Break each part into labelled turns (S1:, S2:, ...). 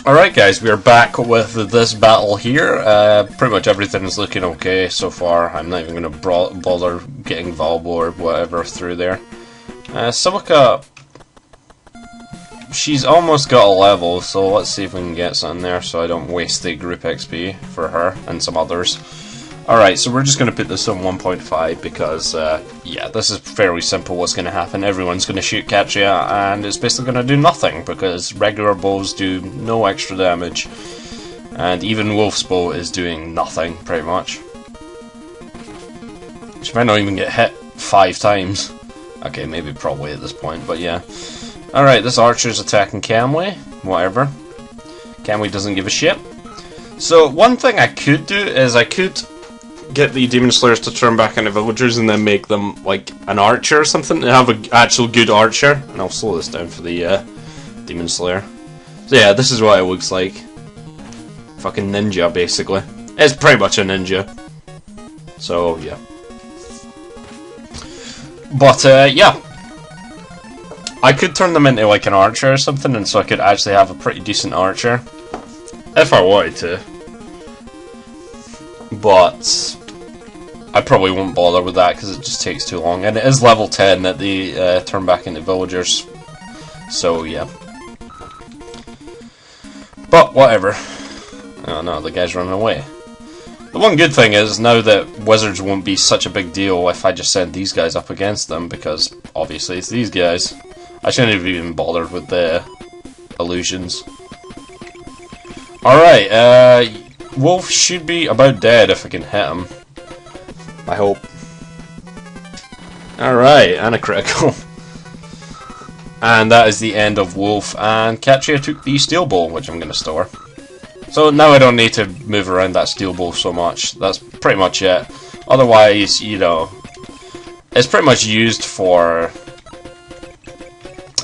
S1: Alright guys, we are back with this battle here. Pretty much everything is looking okay so far. I'm not even going to bother getting Valbo or whatever through there. Silica, she's almost got a level, so let's see if we can get something there so I don't waste the group XP for her and some others. Alright, so we're just going to put this on 1.5 because, yeah, this is fairly simple what's going to happen. Everyone's going to shoot Katria and it's basically going to do nothing because regular bows do no extra damage. And even Wolf's bow is doing nothing, pretty much. She might not even get hit 5 times. Okay, maybe probably at this point, but yeah. Alright, this archer's attacking Camley. Whatever. Camley doesn't give a shit. So, one thing I could do is I could get the Demon Slayers to turn back into villagers and then make them like an archer or something and have an actual good archer. And I'll slow this down for the Demon Slayer. So yeah, this is what it looks like. Fucking ninja, basically. It's pretty much a ninja. So yeah. But yeah. I could turn them into like an archer or something, and so I could actually have a pretty decent archer. If I wanted to. But I probably won't bother with that because it just takes too long. And it is level 10 that they turn back into villagers. So, yeah. But, whatever. Oh no, the guy's running away. The one good thing is, now that wizards won't be such a big deal if I just send these guys up against them, because obviously it's these guys. I shouldn't have even bothered with the illusions. Alright, Wolf should be about dead if I can hit him. I hope. Alright, and a critical. And that is the end of Wolf, and Katria took the steel bow, which I'm going to store. So now I don't need to move around that steel bow so much. That's pretty much it. Otherwise, you know, it's pretty much used for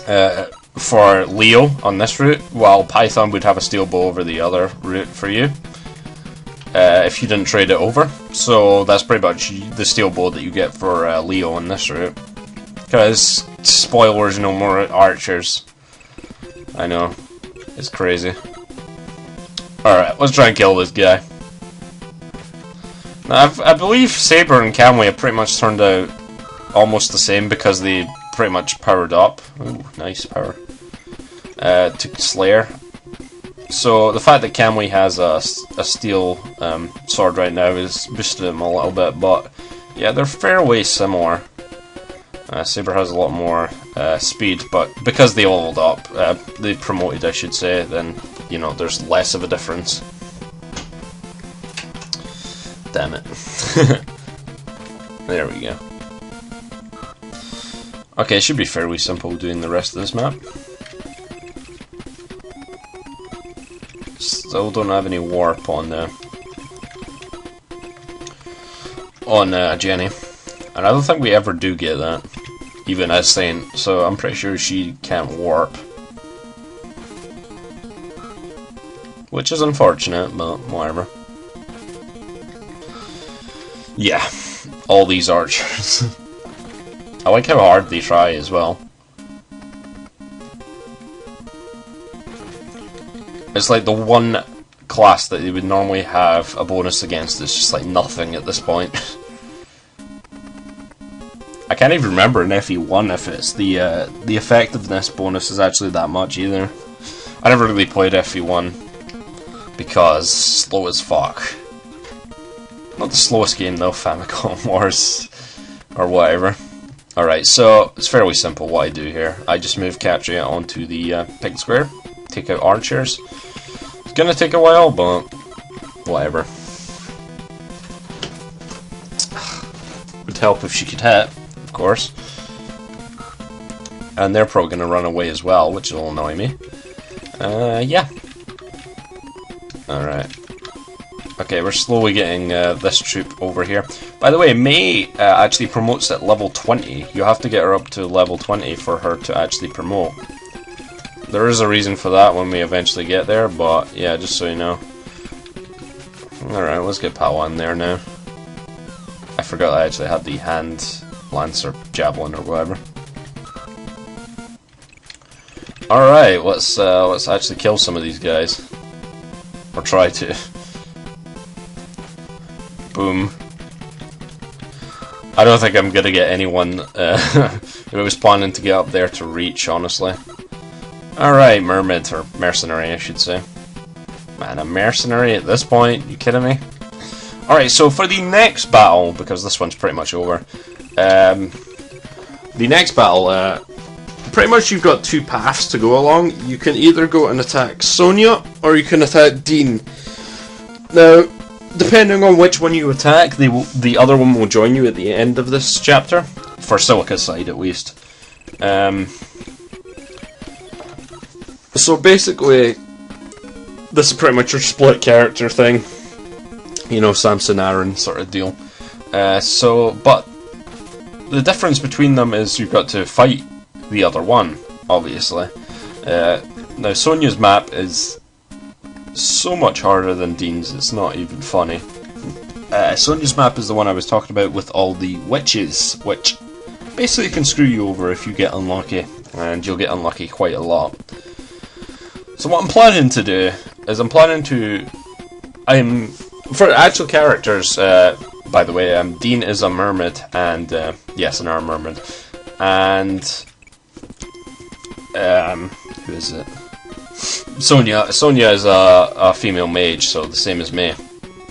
S1: Leo on this route, while Python would have a steel bow over the other route for you. If you didn't trade it over. So that's pretty much the steel bow that you get for Leo on this route. Because, spoilers, no more archers. I know. It's crazy. Alright, let's try and kill this guy. Now, I believe Saber and Camley have pretty much turned out almost the same because they pretty much powered up. Ooh, nice power. To Slayer. So the fact that Camley has a steel sword right now is boosted him a little bit, but yeah, they're fairly similar. Saber has a lot more speed, but because they leveled up, they promoted, I should say, then you know there's less of a difference. Damn it! There we go. Okay, it should be fairly simple doing the rest of this map. Still don't have any warp on Jenny, and I don't think we ever do get that, even as Saint. So I'm pretty sure she can't warp, which is unfortunate, but whatever. Yeah, all these archers. I like how hard they try as well. It's like the one class that you would normally have a bonus against is just like nothing at this point. I can't even remember in FE1 if it's the effectiveness bonus is actually that much either. I never really played FE1 because slow as fuck. Not the slowest game though, Famicom Wars or whatever. Alright, so it's fairly simple what I do here. I just move Katria onto the pig square, take out archers. It's gonna take a while, but whatever. Would help if she could hit, of course. And they're probably gonna run away as well, which will annoy me. Yeah. Alright. Okay, we're slowly getting this troop over here. By the way, May actually promotes at level 20. You have to get her up to level 20 for her to actually promote. There is a reason for that when we eventually get there, but yeah, just so you know. Alright, let's get Pal on there now. I forgot I actually had the hand lance or javelin or whatever. Alright, let's actually kill some of these guys. Or try to. Boom. I don't think I'm gonna get anyone who was planning to get up there to reach, honestly. Alright, mermaid, or mercenary, I should say. Man, a mercenary at this point? You kidding me? Alright, so for the next battle, because this one's pretty much over, the next battle, pretty much you've got two paths to go along. You can either go and attack Sonya, or you can attack Dean. Now, depending on which one you attack, the other one will join you at the end of this chapter, for Silica's side at least. So basically, this is pretty much your split character thing. You know, Samson Aaron sort of deal. But the difference between them is you've got to fight the other one, obviously. Now, Sonya's map is so much harder than Dean's, it's not even funny. Sonya's map is the one I was talking about with all the witches, which basically can screw you over if you get unlucky, and you'll get unlucky quite a lot. So what I'm planning to do is for actual characters, by the way, Dean is a mermaid, and yes, an armed mermaid, and who is it? Sonya is a female mage, so the same as me,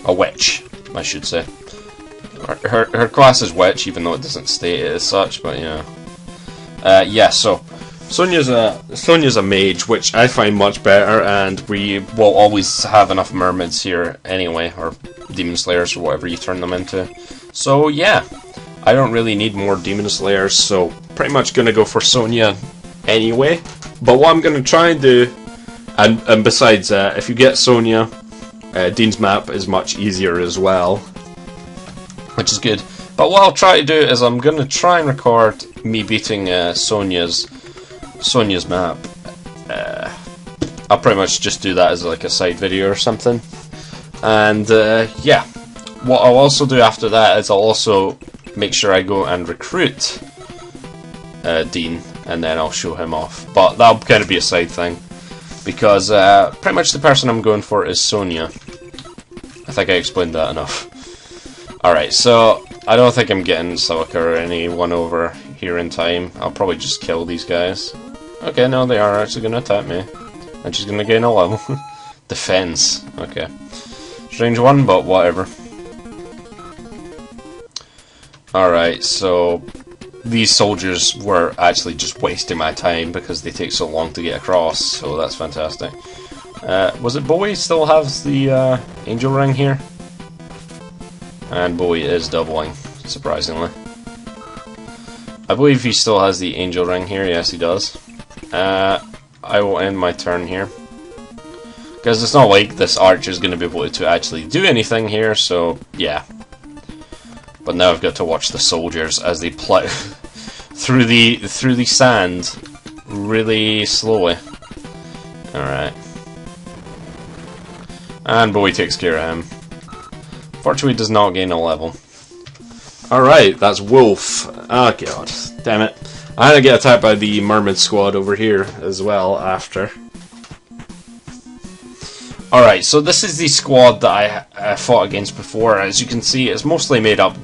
S1: a witch, I should say. Her class is witch, even though it doesn't state it as such, but you know. Yeah, so Sonya's a mage, which I find much better, and we will always have enough mermaids here anyway, or demon slayers, or whatever you turn them into. So yeah, I don't really need more demon slayers, so pretty much gonna go for Sonya anyway. But what I'm gonna try and do, and besides, if you get Sonya, Dean's map is much easier as well, which is good. But what I'll try to do is I'm gonna try and record me beating Sonya's map. I'll pretty much just do that as like a side video or something. And yeah, what I'll also do after that is I'll also make sure I go and recruit Dean, and then I'll show him off. But that'll kind of be a side thing, because pretty much the person I'm going for is Sonya. I think I explained that enough. Alright, so I don't think I'm getting Silica or anyone over here in time. I'll probably just kill these guys. Okay, no, they are actually going to attack me. And she's going to gain a level. Defense. Okay. Strange one, but whatever. Alright, so these soldiers were actually just wasting my time because they take so long to get across, so that's fantastic. Was it Bowie still has the angel ring here? And Bowie is doubling, surprisingly. I believe he still has the angel ring here, yes he does. I will end my turn here, because it's not like this archer is going to be able to actually do anything here, so yeah. But now I've got to watch the soldiers as they plow through the sand really slowly. Alright. And Bowie takes care of him. Fortunately does not gain a level. Alright, that's Wolf. Oh god, damn it. I'm gonna get attacked by the mermaid squad over here as well after. Alright, so this is the squad that I fought against before. As you can see, it's mostly made up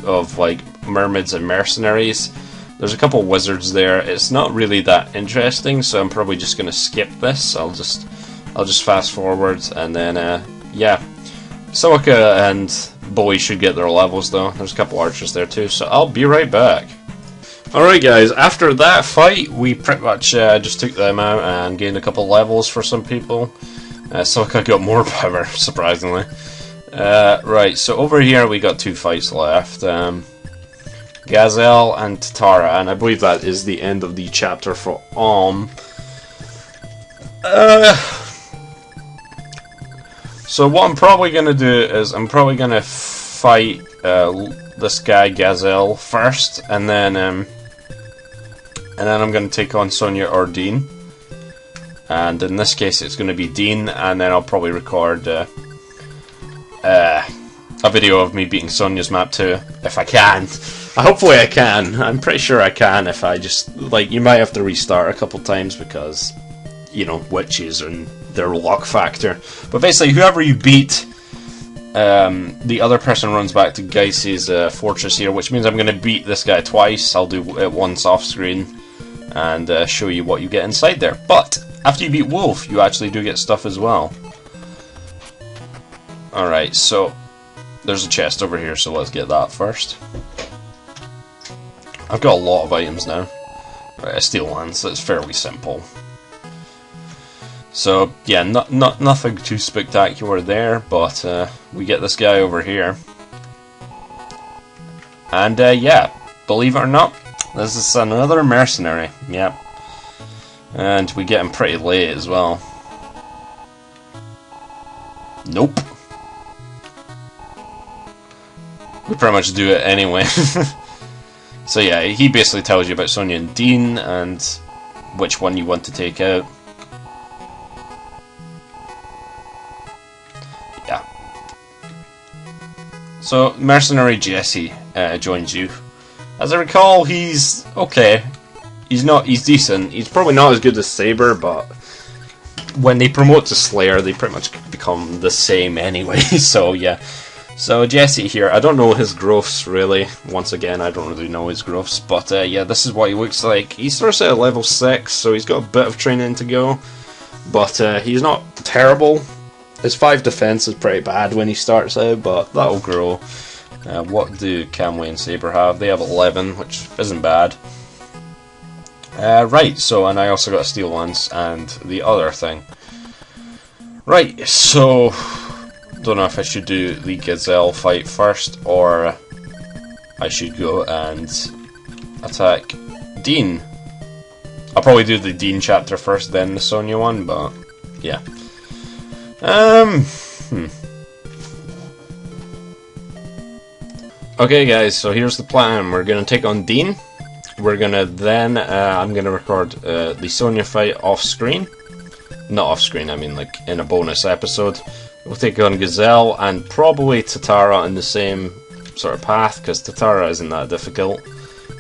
S1: of like mermaids and mercenaries. There's a couple wizards there. It's not really that interesting, so I'm probably just gonna skip this. I'll just fast forward, and then yeah. Silica and Bowie should get their levels though. There's a couple archers there too, so I'll be right back. Alright guys, after that fight, we pretty much just took them out and gained a couple levels for some people. Silica got more power, surprisingly. Right, so over here we got two fights left. Gazelle and Tara, and I believe that is the end of the chapter for So what I'm probably going to do is I'm probably going to fight this guy Gazelle first, and then I'm going to take on Sonya or Dean. And in this case it's going to be Dean, and then I'll probably record a video of me beating Sonya's map too, if I can. Hopefully I can. I'm pretty sure I can if I just, like, you might have to restart a couple times because you know, witches and their luck factor. But basically, whoever you beat, the other person runs back to Geiss's fortress here, which means I'm going to beat this guy twice. I'll do it once off screen and show you what you get inside there. But after you beat Wolf, you actually do get stuff as well. Alright, so there's a chest over here, so let's get that first. I've got a lot of items now. Right, I steal one, so it's fairly simple. So yeah, nothing too spectacular there, but we get this guy over here. And yeah, believe it or not, this is another mercenary. Yep. And we get him pretty late as well. Nope. We pretty much do it anyway. So yeah, he basically tells you about Sonia and Dean and which one you want to take out. Yeah. So mercenary Jesse joins you. As I recall, he's okay. He's decent. He's probably not as good as Saber, but when they promote to Slayer, they pretty much become the same anyway. So yeah. So Jesse here, I don't know his growths really. Once again, I don't really know his growths, but yeah, this is what he looks like. He starts at level 6, so he's got a bit of training to go, but he's not terrible. His 5 defense is pretty bad when he starts out, but that'll grow. What do Camway and Saber have? They have 11, which isn't bad. Right, so, and I also got a Steel Lance and the other thing. Right, so don't know if I should do the Gazelle fight first, or I should go and attack Dean. I'll probably do the Dean chapter first, then the Sonya one, but yeah. Okay guys, so here's the plan. We're gonna take on Dean. We're gonna then, I'm gonna record the Sonya fight off screen. Not off screen, I mean like in a bonus episode. We'll take on Gazelle and probably Tatara in the same sort of path, because Tatara isn't that difficult.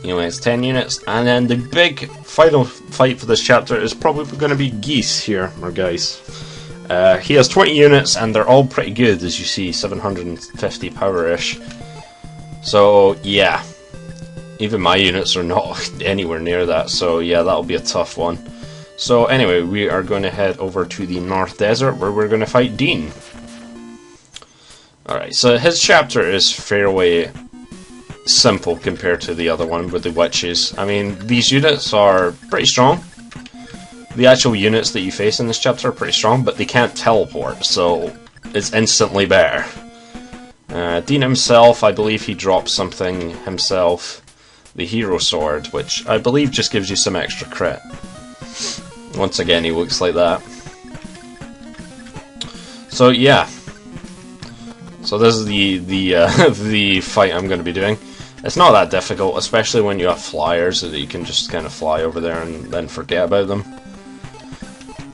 S1: Anyway, it's 10 units, and then the big final fight for this chapter is probably going to be Geese here, or Geis. He has 20 units, and they're all pretty good, as you see, 750 power-ish. So, yeah. Even my units are not anywhere near that, so yeah, that'll be a tough one. So anyway, we are going to head over to the North Desert, where we're going to fight Dean. Alright, so his chapter is fairly simple compared to the other one with the witches. I mean, these units are pretty strong. The actual units that you face in this chapter are pretty strong, but they can't teleport, so it's instantly better. Dean himself, I believe he drops something himself. The Hero Sword, which I believe just gives you some extra crit. Once again, he looks like that. So yeah. So this is the the fight I'm going to be doing. It's not that difficult, especially when you have flyers, so that you can just kind of fly over there and then forget about them.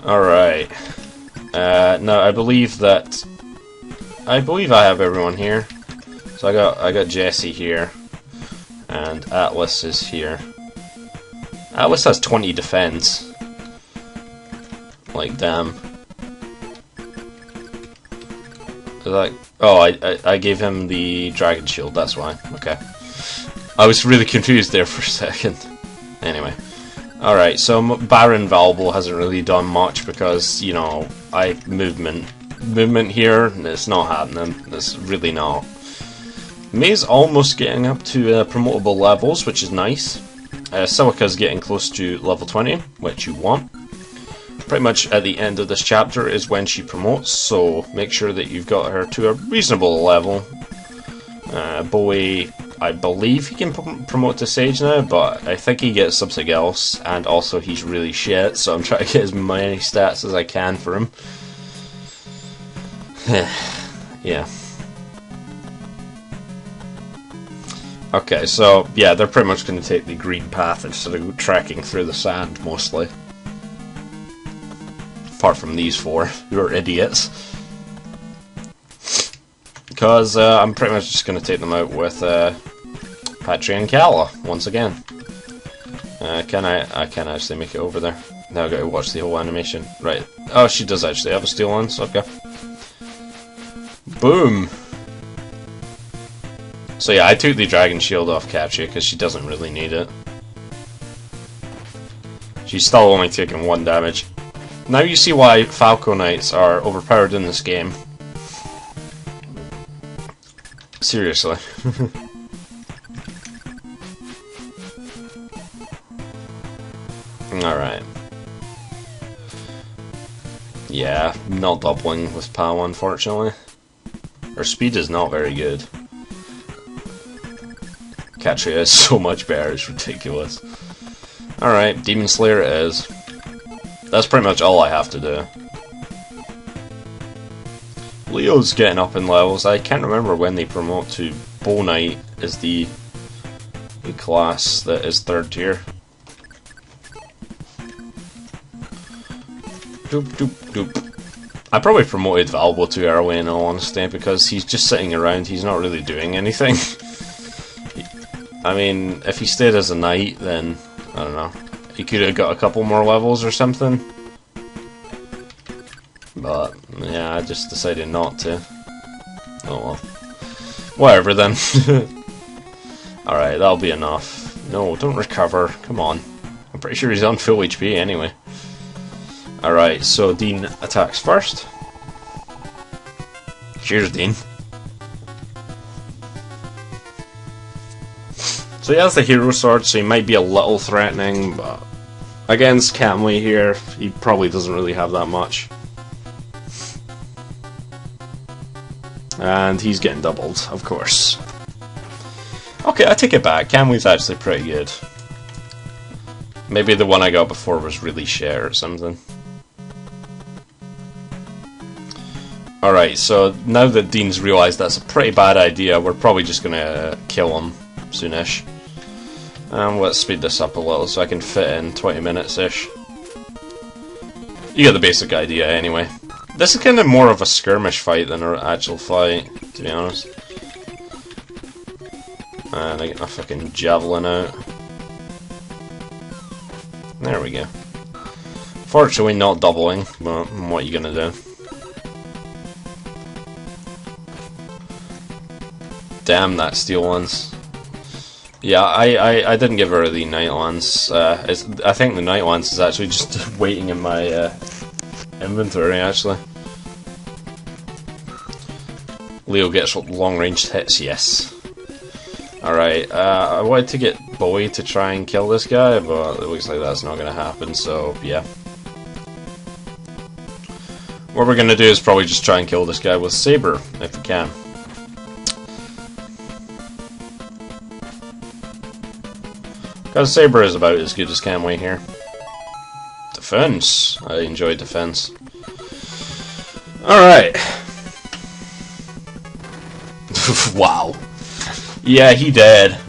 S1: Alright. Now I believe I have everyone here. So I got Jesse here, and Atlas is here. Atlas has 20 defense. Like, damn. Like, oh, I gave him the Dragon Shield, that's why. Okay. I was really confused there for a second. Anyway. Alright, so Baron Valbel hasn't really done much because, you know, movement here, it's not happening. It's really not. May's almost getting up to promotable levels, which is nice. Silica's getting close to level 20, which you want. Pretty much at the end of this chapter is when she promotes, so make sure that you've got her to a reasonable level. Bowie, I believe he can promote to Sage now, but I think he gets something else, and also he's really shit, so I'm trying to get as many stats as I can for him. Yeah. Okay, so yeah, they're pretty much going to take the green path instead of trekking through the sand, mostly. Apart from these four, who are idiots. Because I'm pretty much just going to take them out with Patria and Kala, once again. Can I can actually make it over there? Now I gotta watch the whole animation. Right. Oh, she does actually have a steel lance. Okay. Boom! So yeah, I took the dragon shield off Katria because she doesn't really need it. She's still only taking 1 damage. Now you see why Falco Knights are overpowered in this game. Seriously. Alright. Yeah, not doubling with POW, unfortunately. Her speed is not very good. Katria is so much better, it's ridiculous. Alright, Demon Slayer it is. That's pretty much all I have to do. Leo's getting up in levels. I can't remember when they promote to Bow Knight as the class that is 3rd tier. Doop doop doop. I probably promoted Valbo too early in all honesty because he's just sitting around, he's not really doing anything. I mean, if he stayed as a knight, then, I don't know, he could have got a couple more levels or something. But, yeah, I just decided not to. Oh well. Whatever then. Alright, that'll be enough. No, don't recover, come on. I'm pretty sure he's on full HP anyway. Alright, so Dean attacks first. Cheers, Dean. So he has the hero sword, so he might be a little threatening, but against Camley here, he probably doesn't really have that much. And he's getting doubled, of course. Okay, I take it back. Camley's actually pretty good. Maybe the one I got before was really shit or something. Alright, so now that Dean's realised that's a pretty bad idea, we're probably just gonna kill him soonish. And let's speed this up a little so I can fit in 20 minutes-ish. You get the basic idea anyway. This is kind of more of a skirmish fight than an actual fight, to be honest. And I get my fucking javelin out. There we go. Fortunately not doubling, but what are you gonna do? Damn that steel lance. Yeah, I didn't give her the Night Lance. I think the Night Lance is actually just waiting in my inventory, actually. Leo gets long-range hits, yes. Alright, I wanted to get Bowie to try and kill this guy, but it looks like that's not going to happen, so yeah. What we're going to do is probably just try and kill this guy with Saber, if we can. Because Saber is about as good as Camway here. Defense. I enjoy defense. Alright. Wow. Yeah, he dead.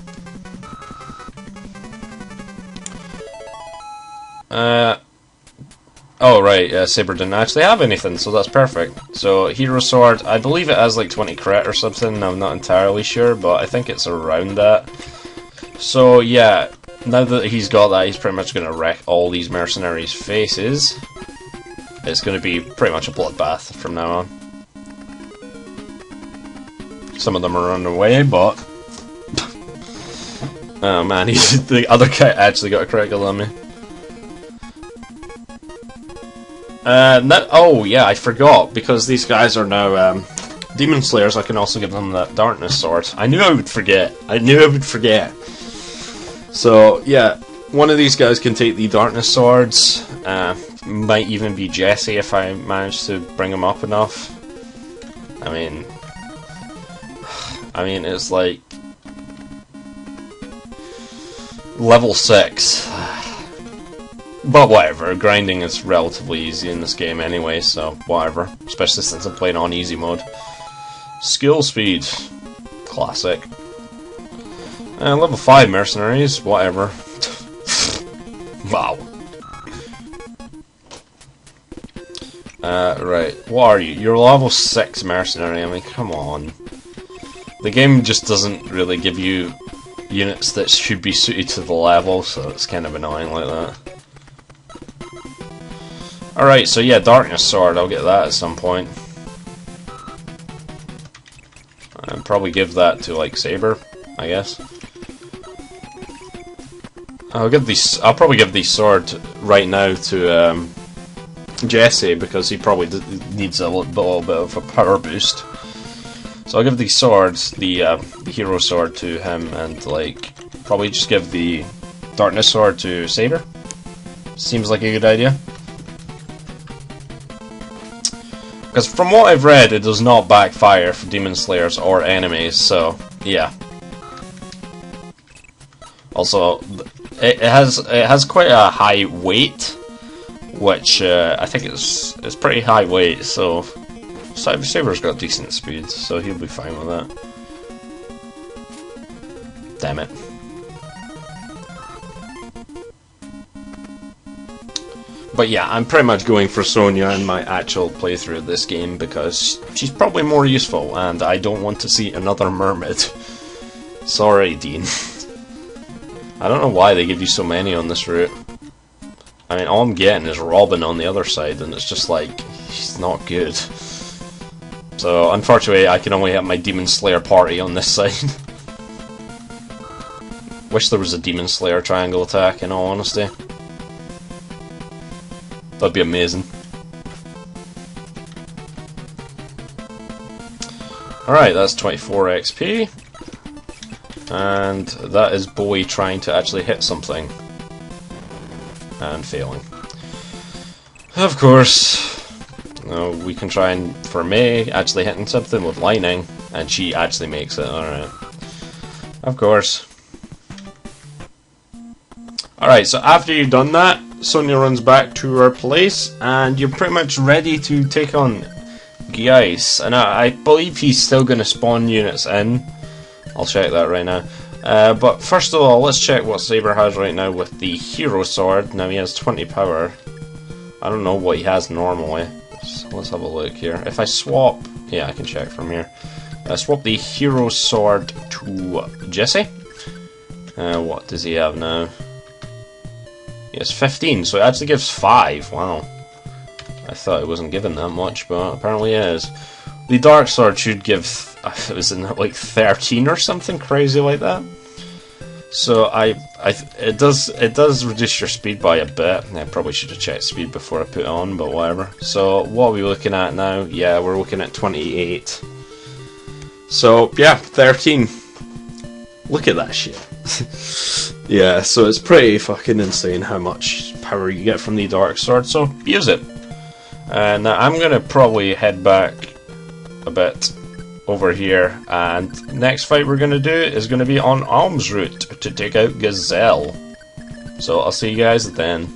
S1: Oh right, Saber didn't actually have anything, so that's perfect. So, Hero Sword, I believe it has like 20 crit or something, I'm not entirely sure, but I think it's around that. So yeah, now that he's got that, he's pretty much going to wreck all these mercenaries' faces. It's going to be pretty much a bloodbath from now on. Some of them are running away, but... oh man, the other guy actually got a critical on me. Oh yeah, I forgot, because these guys are now Demon Slayers, I can also give them that Darkness Sword. I knew I would forget. So, yeah, one of these guys can take the Darkness Swords. Might even be Jesse if I manage to bring him up enough. I mean, it's like... level 6. But whatever, grinding is relatively easy in this game anyway, so whatever. Especially since I'm playing on easy mode. Skill speed. Classic. Level 5 mercenaries, whatever. Wow. Right, what are you? You're level 6 mercenary, I mean, come on. The game just doesn't really give you units that should be suited to the level, so it's kind of annoying like that. Alright, so yeah, Darkness Sword, I'll get that at some point. And probably give that to, like, Saber, I guess. I'll probably give the sword right now to Jesse, because he probably needs a little bit of a power boost. So I'll give the sword, the hero sword, to him, and like probably just give the Darkness Sword to Saber. Seems like a good idea. Because from what I've read, it does not backfire for Demon Slayers or enemies, so yeah. Also, it has quite a high weight, which I think is pretty high weight. So Saber's got decent speed, so he'll be fine with that. Damn it. But yeah, I'm pretty much going for Sonya in my actual playthrough of this game because she's probably more useful, and I don't want to see another mermaid. Sorry, Dean. I don't know why they give you so many on this route. I mean, all I'm getting is Robin on the other side, and it's just like, he's not good. So, unfortunately, I can only have my Demon Slayer party on this side. Wish there was a Demon Slayer triangle attack, in all honesty. That'd be amazing. Alright, that's 24 XP. And that is Bowie trying to actually hit something. And failing. Of course. We can try and, for May, actually hitting something with lightning. And she actually makes it, alright. Of course. Alright, so after you've done that, Sonya runs back to her place, and you're pretty much ready to take on Geis. And I believe he's still going to spawn units in. I'll check that right now. But first of all, let's check what Saber has right now with the Hero Sword. Now he has 20 power. I don't know what he has normally. So let's have a look here. If I swap... Yeah, I can check from here. Swap the Hero Sword to Jesse. What does he have now? He has 15, so it actually gives 5. Wow. I thought it wasn't given that much, but apparently it is. The Dark Sword should give, it was in like 13 or something crazy like that. So it does reduce your speed by a bit. I probably should have checked speed before I put it on, but whatever. So what are we looking at now? Yeah, we're looking at 28. So yeah, 13. Look at that shit. Yeah, so it's pretty fucking insane how much power you get from the Dark Sword, so use it. Now I'm gonna probably head back a bit over here, and next fight we're gonna do is gonna be on Alm's route to take out Gazelle. So I'll see you guys then.